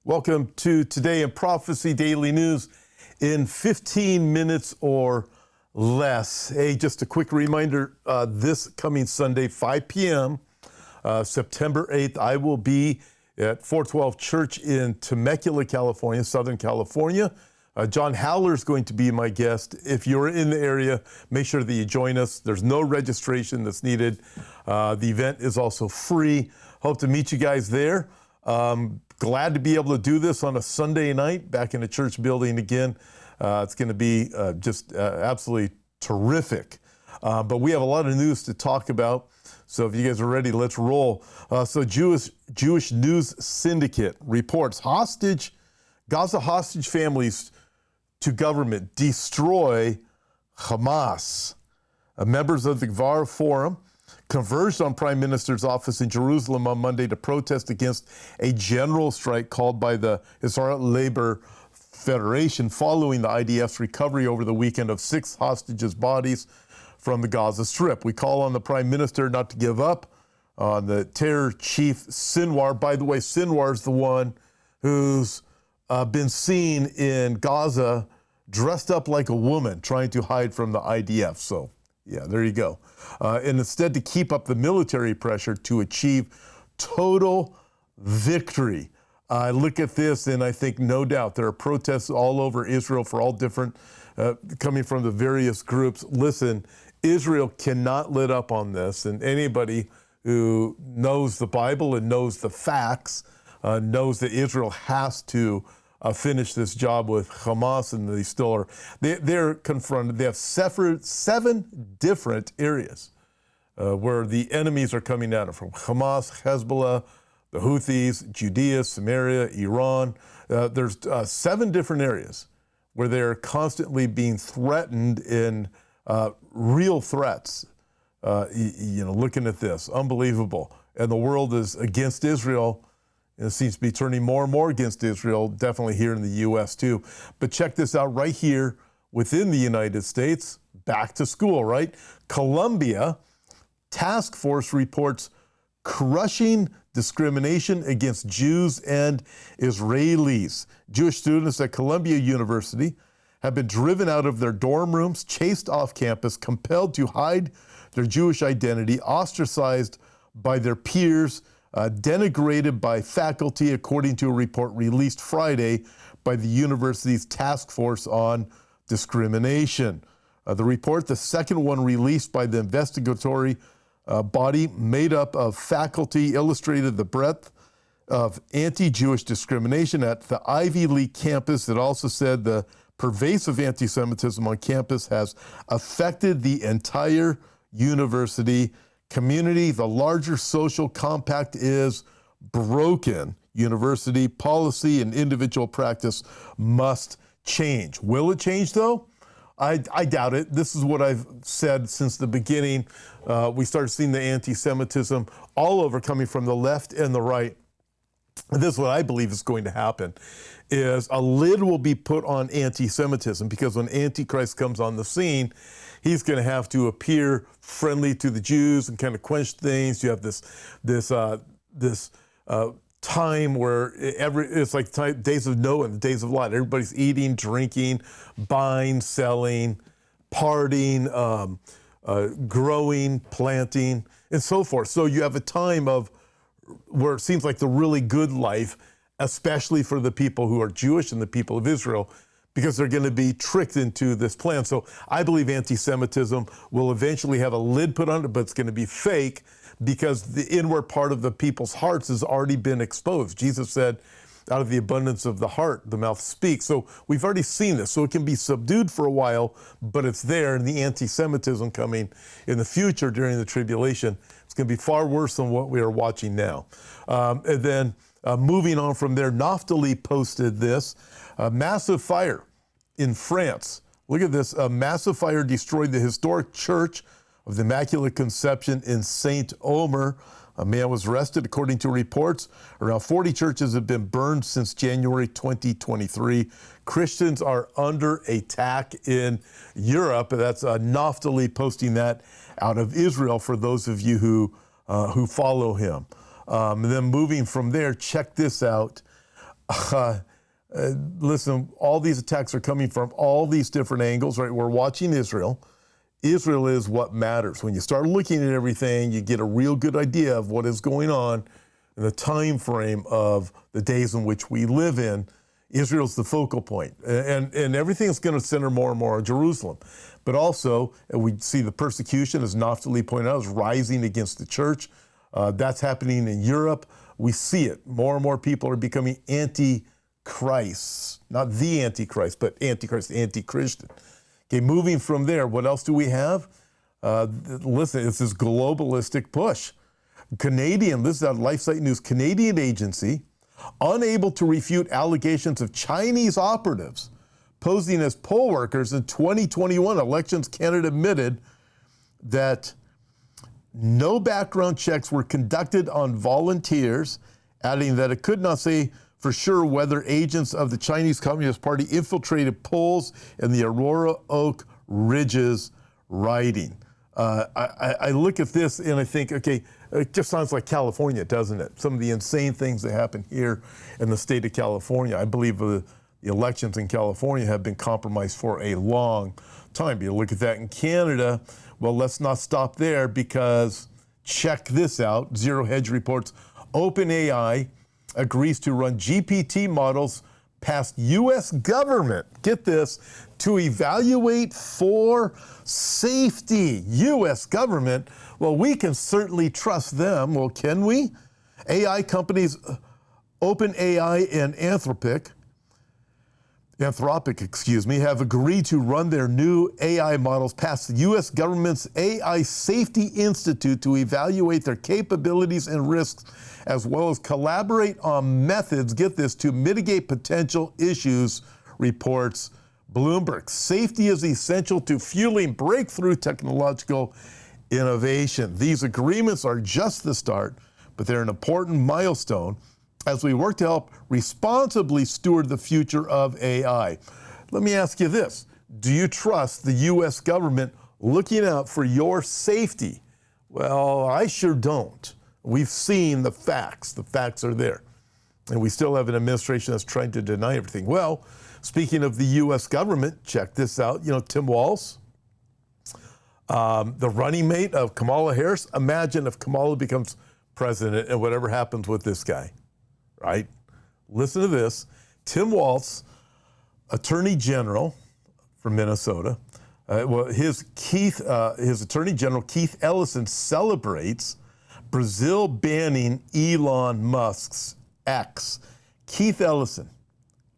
Welcome to Today in Prophecy Daily News in 15 minutes or less. Hey, just a quick reminder, this coming Sunday, 5 p.m., September 8th, I will be at 412 Church in Temecula, California, Southern California. John Howler is going to be my guest. If you're in the area, make sure that you join us. There's no registration that's needed. The event is also free. Hope to meet you guys there. Glad to be able to do this on a Sunday night back in a church building again. It's going to be just absolutely terrific. But we have a lot of news to talk about. So if you guys are ready, let's roll. So Jewish News Syndicate reports Gaza hostage families to government destroy Hamas. Members of the Gvar Forum converged on Prime Minister's office in Jerusalem on Monday to protest against a general strike called by the Israel Labor Federation following the IDF's recovery over the weekend of 6 hostages' bodies from the Gaza Strip. We call on the Prime Minister not to give up on the terror chief Sinwar. By the way, Sinwar is the one who's been seen in Gaza dressed up like a woman trying to hide from the IDF. So yeah, there you go. And instead to keep up the military pressure to achieve total victory. I look at this and I think no doubt there are protests all over Israel for all different, coming from the various groups. Listen, Israel cannot let up on this, and anybody who knows the Bible and knows the facts knows that Israel has to finish this job with Hamas, and they still are. They're confronted. They have 7 different areas where the enemies are coming at them from: Hamas, Hezbollah, the Houthis, Judea, Samaria, Iran. There's 7 different areas where they're constantly being threatened in real threats. Looking at this, unbelievable. And the world is against Israel. And it seems to be turning more and more against Israel, definitely here in the U.S. too. But check this out right here within the United States, back to school, right? Columbia task force reports crushing discrimination against Jews and Israelis. Jewish students at Columbia University have been driven out of their dorm rooms, chased off campus, compelled to hide their Jewish identity, ostracized by their peers, denigrated by faculty, according to a report released Friday by the university's task force on discrimination. The report, the second one released by the investigatory body made up of faculty, illustrated the breadth of anti-Jewish discrimination at the Ivy League campus. It also said the pervasive anti-Semitism on campus has affected the entire university community. The larger social compact is broken. University policy and individual practice must change. Will it change though? I doubt it. This is what I've said since the beginning. We started seeing the anti-Semitism all over, coming from the left and the right. And this is what I believe is going to happen, is a lid will be put on anti-Semitism, because when Antichrist comes on the scene, he's going to have to appear friendly to the Jews and kind of quench things. You have this time where it's like days of Noah and the days of Lot. Everybody's eating, drinking, buying, selling, partying, growing, planting, and so forth. So you have a time of where it seems like the really good life, especially for the people who are Jewish and the people of Israel, because they're going to be tricked into this plan. So I believe anti-Semitism will eventually have a lid put on it, but it's going to be fake, because the inward part of the people's hearts has already been exposed. Jesus said, out of the abundance of the heart, the mouth speaks. So we've already seen this. So it can be subdued for a while, but it's there. And the anti-Semitism coming in the future during the tribulation, it's going to be far worse than what we are watching now. And then moving on from there, Naphtali posted this, a massive fire in France. Look at this, a massive fire destroyed the historic church of the Immaculate Conception in Saint Omer. A man was arrested, according to reports. Around 40 churches have been burned since January 2023. Christians are under attack in Europe. That's Naphtali posting that out of Israel for those of you who follow him. And then moving from there, check this out. Listen, all these attacks are coming from all these different angles, right? We're watching Israel. Israel is what matters. When you start looking at everything, you get a real good idea of what is going on in the time frame of the days in which we live in. Israel's the focal point, and everything is going to center more and more on Jerusalem. But also, we see the persecution, as Naphtali pointed out, is rising against the church. That's happening in Europe. We see it. More and more people are becoming anti-Christ. Not the Antichrist, but Antichrist, anti-Christian. Okay, moving from there, what else do we have? Listen, it's this globalistic push. Canadian, this is out of LifeSite News, Canadian agency, unable to refute allegations of Chinese operatives posing as poll workers in 2021 elections. Canada admitted that no background checks were conducted on volunteers, adding that it could not say for sure whether agents of the Chinese Communist Party infiltrated polls in the Aurora Oak Ridges riding. I look at this and I think, okay, it just sounds like California, doesn't it? Some of the insane things that happen here in the state of California. I believe the elections in California have been compromised for a long time. You look at that in Canada. Well, let's not stop there, because check this out. Zero Hedge reports OpenAI agrees to run GPT models past U.S. government, get this, to evaluate for safety. U.S. government, well, we can certainly trust them. Well, can we? AI companies OpenAI and Anthropic, have agreed to run their new AI models past the U.S. government's AI Safety Institute to evaluate their capabilities and risks, as well as collaborate on methods, get this, to mitigate potential issues, reports Bloomberg. Safety is essential to fueling breakthrough technological innovation. These agreements are just the start, but they're an important milestone as we work to help responsibly steward the future of AI. Let me ask you this. Do you trust the U.S. government looking out for your safety? Well, I sure don't. We've seen the facts. The facts are there. And we still have an administration that's trying to deny everything. Well, speaking of the U.S. government, check this out. You know, Tim Walz, the running mate of Kamala Harris. Imagine if Kamala becomes president and whatever happens with this guy. Right? Listen to this. Tim Walz, Attorney General from Minnesota, his Attorney General, Keith Ellison, celebrates Brazil banning Elon Musk's X. Keith Ellison,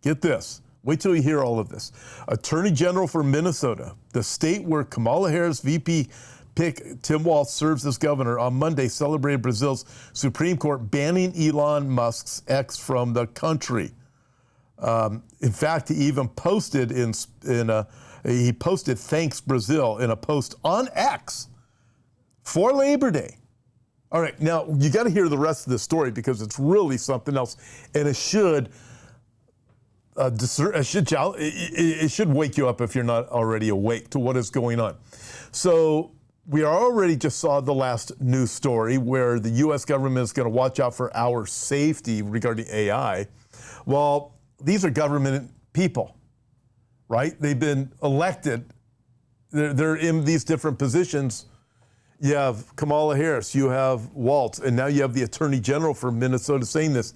get this. Wait till you hear all of this. Attorney General for Minnesota, the state where Kamala Harris VP pick Tim Walz serves as governor, on Monday celebrated Brazil's Supreme Court banning Elon Musk's X from the country. In fact, he even posted he posted "Thanks Brazil" in a post on X for Labor Day. All right, now you got to hear the rest of the story, because it's really something else, and it should wake you up if you're not already awake to what is going on. So we already just saw the last news story where the U.S. government is going to watch out for our safety regarding AI. Well, these are government people, right? They've been elected. They're in these different positions. You have Kamala Harris, you have Walz, and now you have the Attorney General for Minnesota saying this.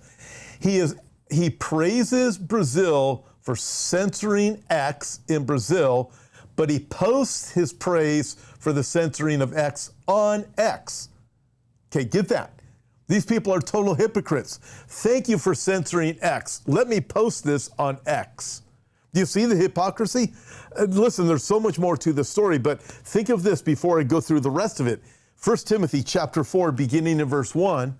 He praises Brazil for censoring X in Brazil, but he posts his praise for the censoring of X on X. Okay, get that. These people are total hypocrites. Thank you for censoring X. Let me post this on X. Do you see the hypocrisy? Listen, there's so much more to the story, but think of this before I go through the rest of it. 1 Timothy chapter 4, beginning in verse 1,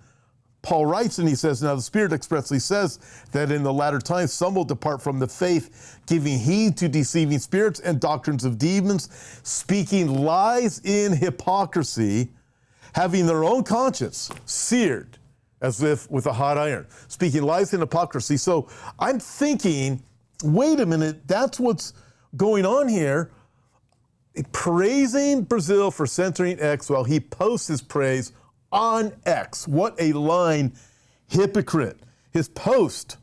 Paul writes and he says, "Now the Spirit expressly says that in the latter times some will depart from the faith, giving heed to deceiving spirits and doctrines of demons, speaking lies in hypocrisy, having their own conscience seared as if with a hot iron." Speaking lies in hypocrisy. So I'm thinking, wait a minute, that's what's going on here. Praising Brazil for censoring X while he posts his praise on X. What a lying hypocrite. His post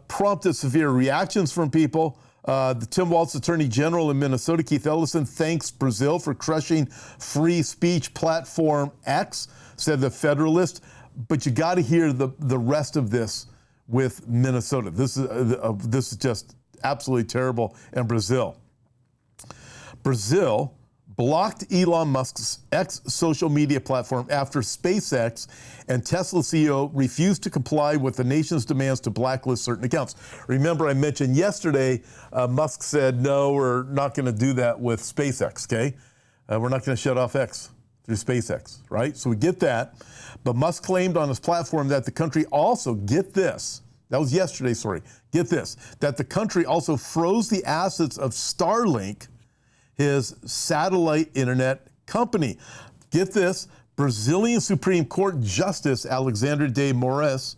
prompted severe reactions from people. The Tim Walz Attorney General in Minnesota, Keith Ellison, thanks Brazil for crushing free speech platform X, said the Federalist. But you got to hear the rest of this with Minnesota. This is just absolutely terrible. And Brazil blocked Elon Musk's X social media platform after SpaceX and Tesla CEO refused to comply with the nation's demands to blacklist certain accounts. Remember, I mentioned yesterday, Musk said, no, we're not going to do that with SpaceX, okay? We're not going to shut off X through SpaceX, right? So we get that. But Musk claimed on his platform that the country also, get this, that was yesterday, sorry, get this, that the country also froze the assets of Starlink, his satellite internet company. Get this, Brazilian Supreme Court Justice Alexandre de Moraes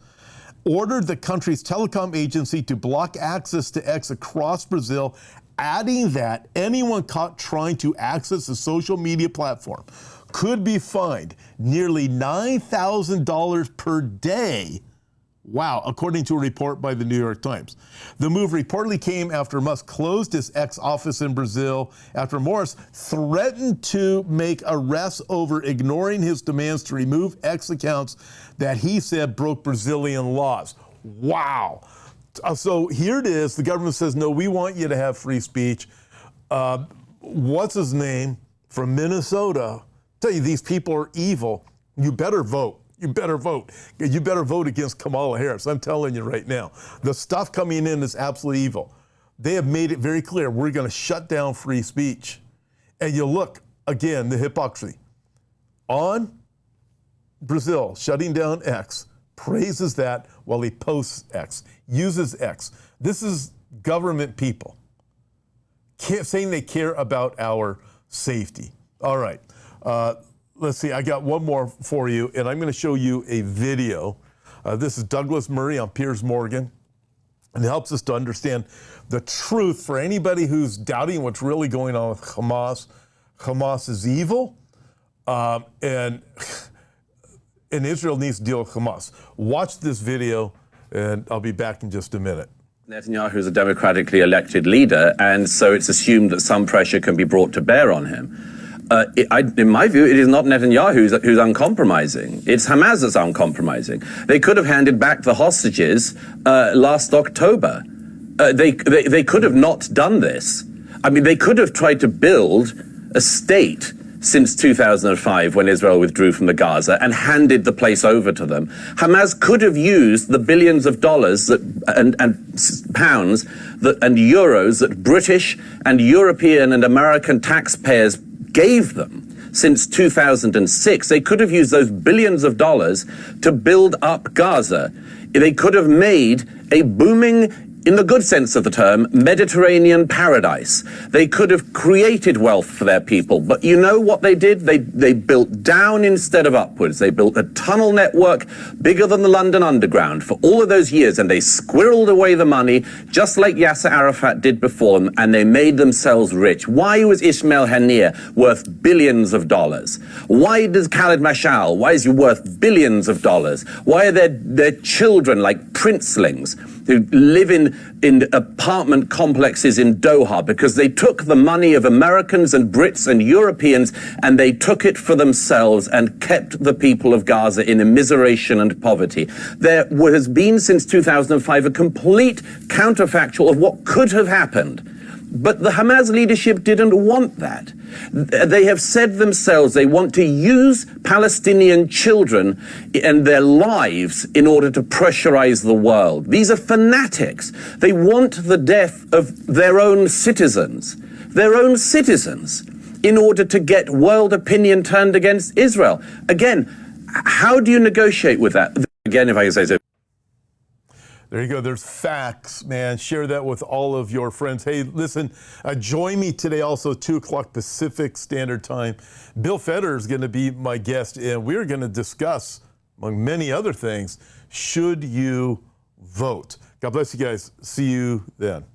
ordered the country's telecom agency to block access to X across Brazil, adding that anyone caught trying to access the social media platform could be fined nearly $9,000 per day. Wow, according to a report by the New York Times. The move reportedly came after Musk closed his X office in Brazil after Moraes threatened to make arrests over ignoring his demands to remove X accounts that he said broke Brazilian laws. Wow. So here it is. The government says, no, we want you to have free speech. What's his name from Minnesota? Tell you, these people are evil. You better vote. You better vote. You better vote against Kamala Harris. I'm telling you right now. The stuff coming in is absolutely evil. They have made it very clear, we're going to shut down free speech. And you look, again, the hypocrisy. On Brazil, shutting down X, praises that while he posts X, uses X. This is government people saying they care about our safety. All right. Let's see, I got one more for you, and I'm going to show you a video. This is Douglas Murray on Piers Morgan, and it helps us to understand the truth for anybody who's doubting what's really going on with Hamas. Hamas is evil, and Israel needs to deal with Hamas. Watch this video, and I'll be back in just a minute. Netanyahu is a democratically elected leader, and so it's assumed that some pressure can be brought to bear on him. In my view, it is not Netanyahu who's uncompromising. It's Hamas that's uncompromising. They could have handed back the hostages last October. They could have not done this. I mean, they could have tried to build a state since 2005 when Israel withdrew from the Gaza and handed the place over to them. Hamas could have used the billions of dollars and pounds and euros that British and European and American taxpayers gave them since 2006. They could have used those billions of dollars to build up Gaza. They could have made a booming, in the good sense of the term, Mediterranean paradise. They could have created wealth for their people. But you know what they did? They built down instead of upwards. They built a tunnel network bigger than the London Underground for all of those years, and they squirreled away the money, just like Yasser Arafat did before them, and they made themselves rich. Why was Ismail Haniyeh worth billions of dollars? Why does Khaled Mashal, why is he worth billions of dollars? Why are their children like princelings who live in apartment complexes in Doha? Because they took the money of Americans and Brits and Europeans and they took it for themselves and kept the people of Gaza in immiseration and poverty. There has been since 2005 a complete counterfactual of what could have happened. But the Hamas leadership didn't want that. They have said themselves they want to use Palestinian children and their lives in order to pressurize the world. These are fanatics. They want the death of their own citizens, in order to get world opinion turned against Israel. Again, how do you negotiate with that? Again, if I can say so. There you go. There's facts, man. Share that with all of your friends. Hey, listen, join me today also 2 o'clock Pacific Standard Time. Bill Feder is going to be my guest, and we're going to discuss, among many other things, should you vote? God bless you guys. See you then.